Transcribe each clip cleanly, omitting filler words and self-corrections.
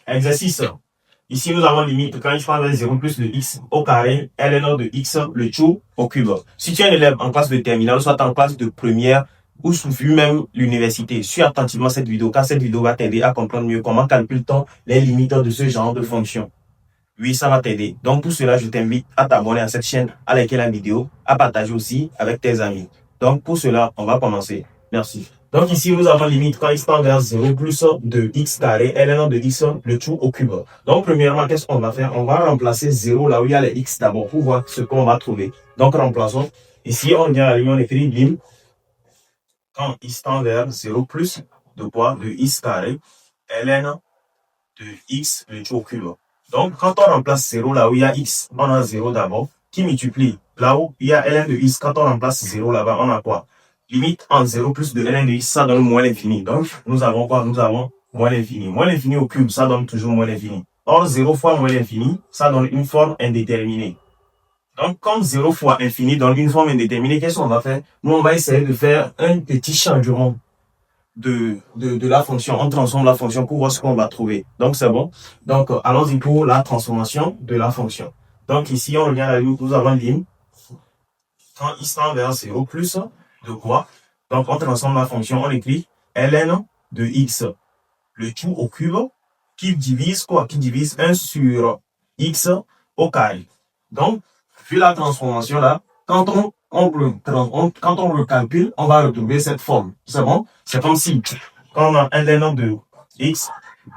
Exercice. Ici, nous avons limite quand je prends vers 0 plus de x au carré, ln de x, le tout au cube. Si tu es un élève en classe de terminale, soit en classe de première, ou vu même l'université, suis attentivement cette vidéo, car cette vidéo va t'aider à comprendre mieux comment calcule-t-on les limites de ce genre de fonction. Oui, ça va t'aider. Donc, pour cela, je t'invite à t'abonner à cette chaîne, à liker la vidéo, à partager aussi avec tes amis. Donc, pour cela, on va commencer. Merci. Donc, ici, nous avons limite quand x tend vers 0 plus de x carré, ln de x, le tout au cube. Donc, premièrement, qu'est-ce qu'on va faire? On va remplacer 0 là où il y a les x d'abord pour voir ce qu'on va trouver. Donc, remplaçons. Ici, on vient à la ligne, on écrit lim quand x tend vers 0 plus de quoi? De x carré, ln de x, le tout au cube. Donc, quand on remplace 0 là où il y a x, on a 0 d'abord, qui multiplie. Là où il y a ln de x, quand on remplace 0 là-bas, on a quoi? Limite en 0 plus de ln de x, ça donne moins l'infini. Donc, nous avons quoi? Nous avons moins l'infini. Moins l'infini au cube, ça donne toujours moins l'infini. Or, 0 fois moins l'infini, ça donne une forme indéterminée. Donc, comme 0 fois infini donne une forme indéterminée, qu'est-ce qu'on va faire? Nous, on va essayer de faire un petit changement de la fonction. On transforme la fonction pour voir ce qu'on va trouver. Donc, c'est bon. Donc, allons-y pour la transformation de la fonction. Donc, ici, on revient à la ligne, nous avons ligne. Quand x tend vers 0 plus de quoi? Donc, on transforme la fonction, on écrit ln de x, le tout au cube, qui divise quoi? Qui divise 1 sur x au carré. Donc, vu la transformation là, quand on le calcule, on va retrouver cette forme. C'est bon? C'est comme si, quand on a un ln de x,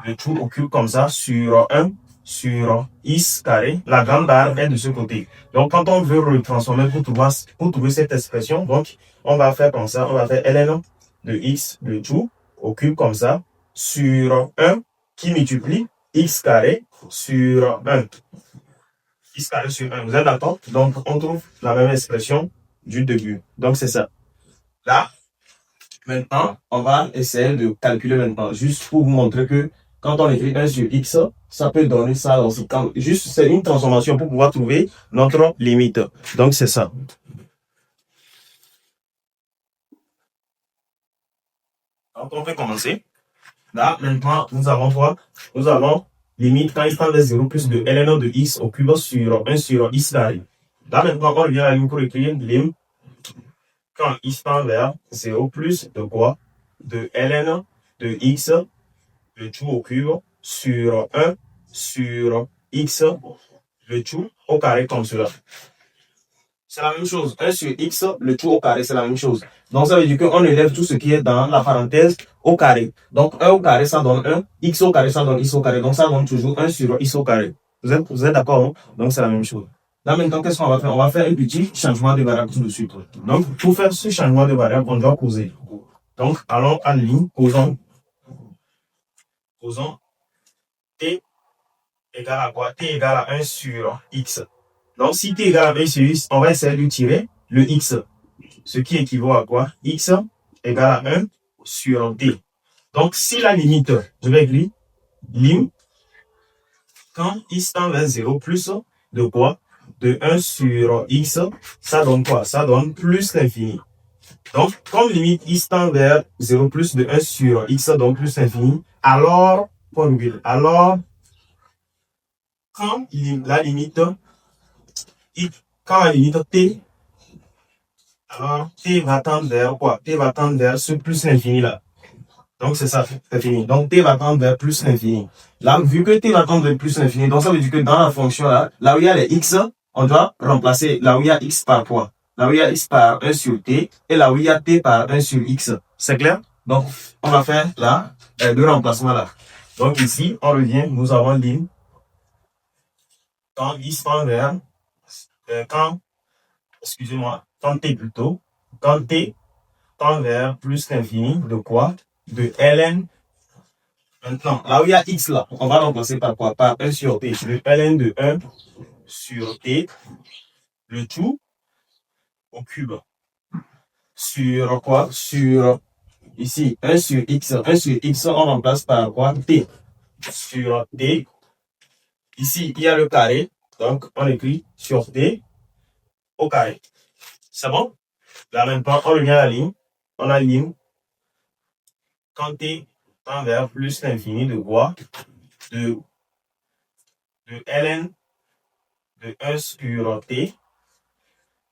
le tout au cube comme ça, sur 1 sur x carré, la grande barre est de ce côté. Donc, quand on veut le transformer pour trouver cette expression, donc, on va faire comme ça, on va faire ln de x, le tout au cube comme ça, sur 1 qui multiplie x carré sur 1. X carré sur 1. Vous êtes d'accord? Donc, on trouve la même expression du début. Donc, c'est ça. Là, maintenant, on va essayer de calculer maintenant, juste pour vous montrer que quand on écrit 1 sur x, ça peut donner ça aussi. Juste, c'est une transformation pour pouvoir trouver notre limite. Donc, c'est ça. Donc, on peut commencer. Là, maintenant, nous avons quoi? Nous avons limite quand il tend vers 0 plus de ln de x au cube sur 1 sur x carré. Là, maintenant, on revient à la ligne pour écrire lim quand x tend vers 0 plus de quoi? De ln de x, le tout au cube, sur 1 sur x, le tout au carré comme cela. C'est la même chose. 1 sur x, le tout au carré, c'est la même chose. Donc, ça veut dire qu'on élève tout ce qui est dans la parenthèse au carré. Donc, 1 au carré, ça donne 1. X au carré, ça donne x au carré. Donc, ça donne toujours 1 sur x au carré. Vous êtes d'accord, hein? Donc, c'est la même chose. Là, maintenant, qu'est-ce qu'on va faire? On va faire un petit changement de variable tout de suite. Donc, pour faire ce changement de variable, on doit poser. Donc, allons en ligne, posons t égale à quoi? T égale à 1 sur x. Donc, si t égale à 1 sur x, on va essayer de tirer le x. Ce qui équivaut à quoi? X égale à 1 sur t. Donc, si la limite, je vais écrire lim, quand x tend vers 0 plus de quoi? De 1 sur x, ça donne quoi? Ça donne plus l'infini. Donc, comme limite x tend vers 0 plus de 1 sur x donne plus l'infini, alors, point virgule, alors, quand la limite t, alors t va tendre vers quoi? T va tendre vers ce plus l'infini là. Donc, c'est ça, c'est fini. Donc, t va tendre vers plus l'infini. Là, vu que t va tendre vers plus l'infini, donc ça veut dire que dans la fonction là, là où il y a les x, on doit remplacer là où il y a x par quoi? Là où il y a x par 1 sur t, et là où il y a t par 1 sur x. C'est clair? Donc, on va faire là, le remplacement là. Donc, ici, on revient, nous avons lim. Quand x tend vers, excusez-moi, quand t plutôt, quand t tend vers plus l'infini, de quoi? De ln. Maintenant, là où il y a x là, on va remplacer par quoi? Par 1 sur t. Le ln de 1 sur t, le tout au cube. Sur quoi? Sur, ici, 1 sur x. 1 sur x, on remplace par quoi? T. Sur t. Ici, il y a le carré. Donc, on écrit sur t au carré. C'est bon? Là, maintenant, on revient à la ligne. On a ligne. Quand t tend vers plus l'infini de quoi? de, de ln de 1 sur t,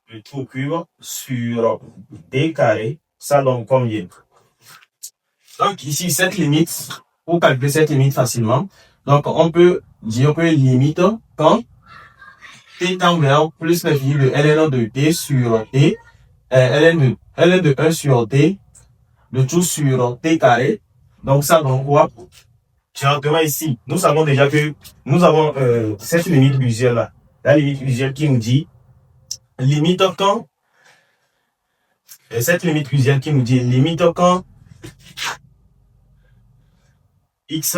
le tout au cube, sur t carré, ça donne combien? Donc ici, cette limite, pour calculer cette limite facilement, donc on peut dire que limite quand t tend vers plus l'infini de ln de t sur t, ln de 1 sur t, le tout sur t carré, donc ça donne quoi? Directement ici, nous savons déjà que nous avons cette limite usuelle là, la limite usuelle qui nous dit limite quand, cette limite usuelle qui nous dit limite quand x,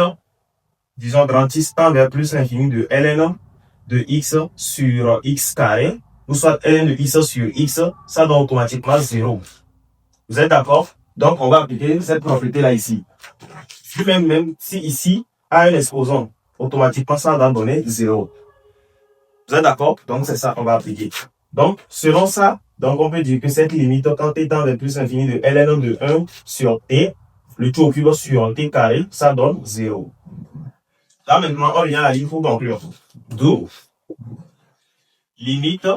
disons grand x tend vers plus l'infini de ln de x sur x carré, ou soit ln de x sur x, ça donne automatiquement 0. Vous êtes d'accord? Donc on va appliquer cette propriété là ici. Même si ici a un exposant, automatiquement ça va donner 0. Vous êtes d'accord? Donc c'est ça qu'on va appliquer. Donc selon ça, donc on peut dire que cette limite quand t tend vers plus l'infini de ln de 1 sur t, le tout au cube sur t carré, ça donne 0. Là maintenant on vient à la ligne pour conclure. D'où limite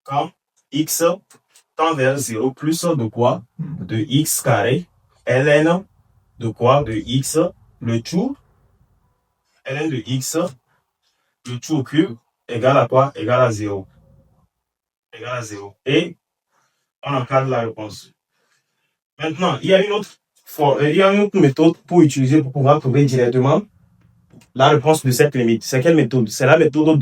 quand x tend vers 0 plus de quoi? De x carré, ln de quoi? De x, le tout, ln de x, le tout au cube, égale à quoi? Égale à 0. Égale à 0. Et on encadre la réponse. Maintenant, il y a une autre méthode pour utiliser pour pouvoir trouver directement la réponse de cette limite. C'est quelle méthode? C'est la méthode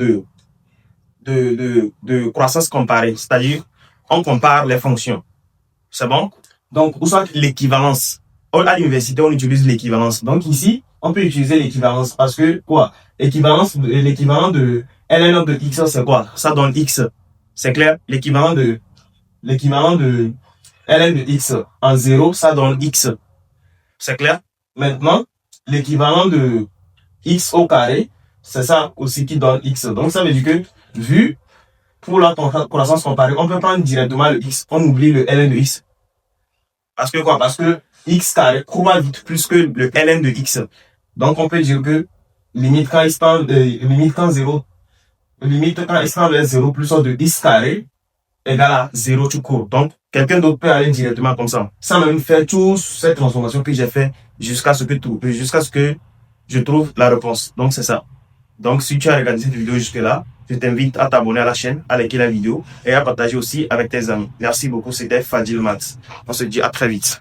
de croissance comparée. C'est-à-dire, on compare les fonctions. C'est bon? Donc, ou soit l'équivalence. À l'université, on utilise l'équivalence. Donc ici, on peut utiliser l'équivalence parce que quoi? L'équivalent de ln de x, c'est quoi? Ça donne x. C'est clair? L'équivalent de ln de x en 0, ça donne x. C'est clair? Maintenant, l'équivalent de x au carré, c'est ça aussi qui donne x. Donc ça veut dire que, vu pour la croissance comparée, on peut prendre directement le x. On oublie le ln de x. Parce que quoi? Parce que x carré croît vite plus que le ln de x. Donc on peut dire que limite quand x tend vers 0 plus de x carré égale à 0 tout court. Donc quelqu'un d'autre peut aller directement comme ça, sans même faire toute cette transformation que j'ai fait jusqu'à ce que je trouve la réponse. Donc c'est ça. Donc si tu as regardé cette vidéo jusque là, je t'invite à t'abonner à la chaîne, à liker la vidéo et à partager aussi avec tes amis. Merci beaucoup, c'était Fadil Maths. On se dit à très vite.